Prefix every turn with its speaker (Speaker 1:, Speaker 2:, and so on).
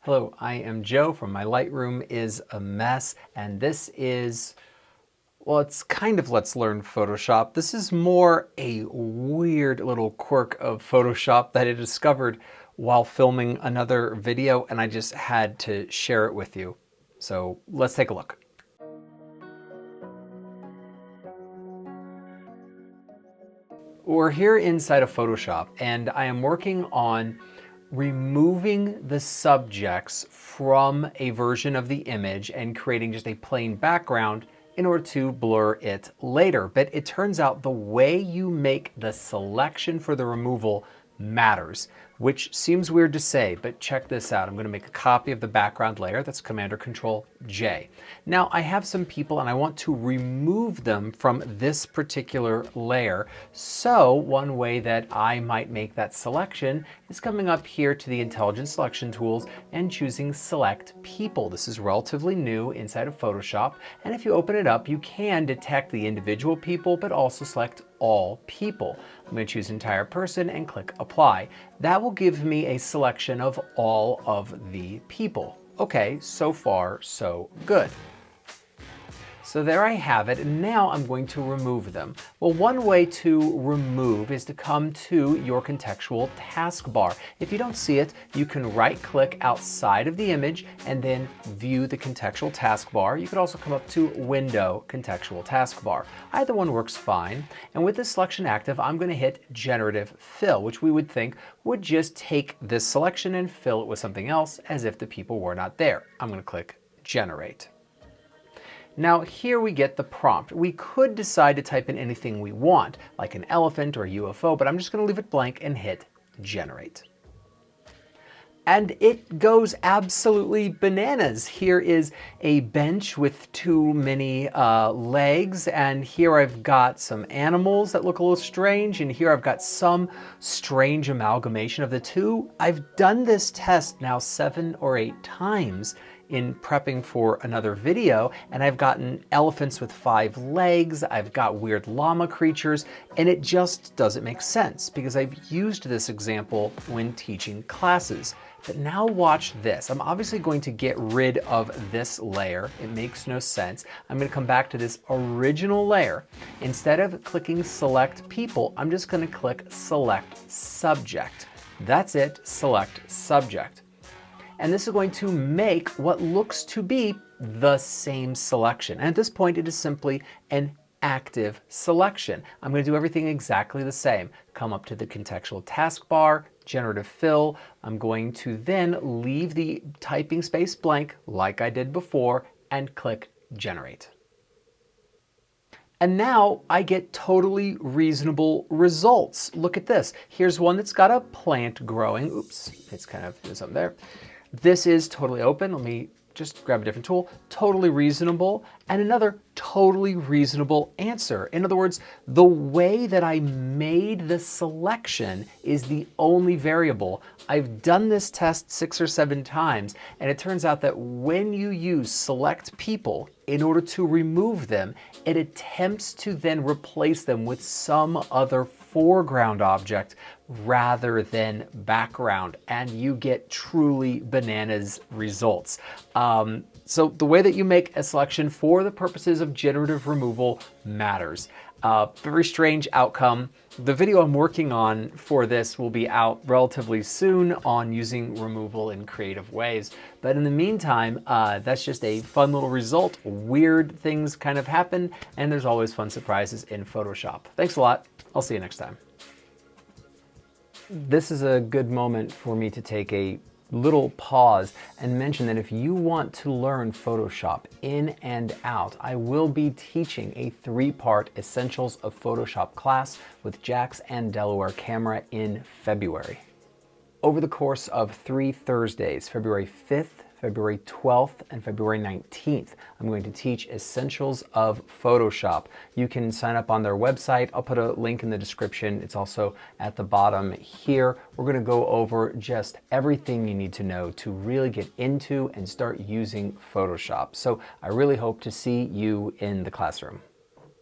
Speaker 1: Hello, I am Joe from My Lightroom is a Mess, and this is, well, it's kind of Let's Learn Photoshop. This is more a weird little quirk of Photoshop that I discovered while filming another video, and I just had to share it with you. So let's take a look. We're here inside of Photoshop, and I am working on removing the subjects from a version of the image and creating just a plain background in order to blur it later. But it turns out the way you make the selection for the removal matters, which seems weird to say, but check this out. I'm going to make a copy of the background layer. That's Command-Control-J. Now I have some people and I want to remove them from this particular layer. So one way that I might make that selection is coming up here to the Intelligent Selection Tools and choosing Select People. This is relatively new inside of Photoshop, and if you open it up, you can detect the individual people, but also select all people. I'm going to choose entire person and click apply. That will give me a selection of all of the people. Okay, so far so good. So there I have it, and now I'm going to remove them. Well, one way to remove is to come to your contextual taskbar. If you don't see it, you can right-click outside of the image and then view the contextual taskbar. You could also come up to Window, Contextual Taskbar. Either one works fine. And with this selection active, I'm going to hit Generative Fill, which we would think would just take this selection and fill it with something else as if the people were not there. I'm going to click Generate. Now here we get the prompt. We could decide to type in anything we want, like an elephant or a UFO, but I'm just going to leave it blank and hit Generate. And it goes absolutely bananas. Here is a bench with too many legs, and here I've got some animals that look a little strange, and here I've got some strange amalgamation of the two. I've done this test now 7 or 8 times in prepping for another video, and I've gotten elephants with 5 legs, I've got weird llama creatures, and it just doesn't make sense because I've used this example when teaching classes. But now watch this. I'm obviously going to get rid of this layer. It makes no sense. I'm going to come back to this original layer. Instead of clicking Select People, I'm just going to click Select Subject. That's it, Select Subject. And this is going to make what looks to be the same selection. And at this point, it is simply an active selection. I'm going to do everything exactly the same. Come up to the contextual taskbar, Generative Fill. I'm going to then leave the typing space blank like I did before and click Generate. And now I get totally reasonable results. Look at this. Here's one that's got a plant growing. Oops, it's kind of doing something there. This is totally open. Let me just grab a different tool. Totally reasonable, and another totally reasonable answer. In other words, the way that I made the selection is the only variable. I've done this test 6 or 7 times, and it turns out that when you use Select People in order to remove them, it attempts to then replace them with some other foreground object rather than background, and you get truly bananas results. So the way that you make a selection for the purposes of generative removal matters. Very strange outcome. The video I'm working on for this will be out relatively soon on using removal in creative ways. But in the meantime, that's just a fun little result. Weird things kind of happen, and there's always fun surprises in Photoshop. Thanks a lot. I'll see you next time. This is a good moment for me to take a little pause and mention that if you want to learn Photoshop in and out, I will be teaching a 3-part Essentials of Photoshop class with Jax and Delaware camera in February. Over the course of 3 Thursdays, February 5th, February 12th, and February 19th, I'm going to teach Essentials of Photoshop. You can sign up on their website. I'll put a link in the description. It's also at the bottom here. We're going to go over just everything you need to know to really get into and start using Photoshop. So I really hope to see you in the classroom.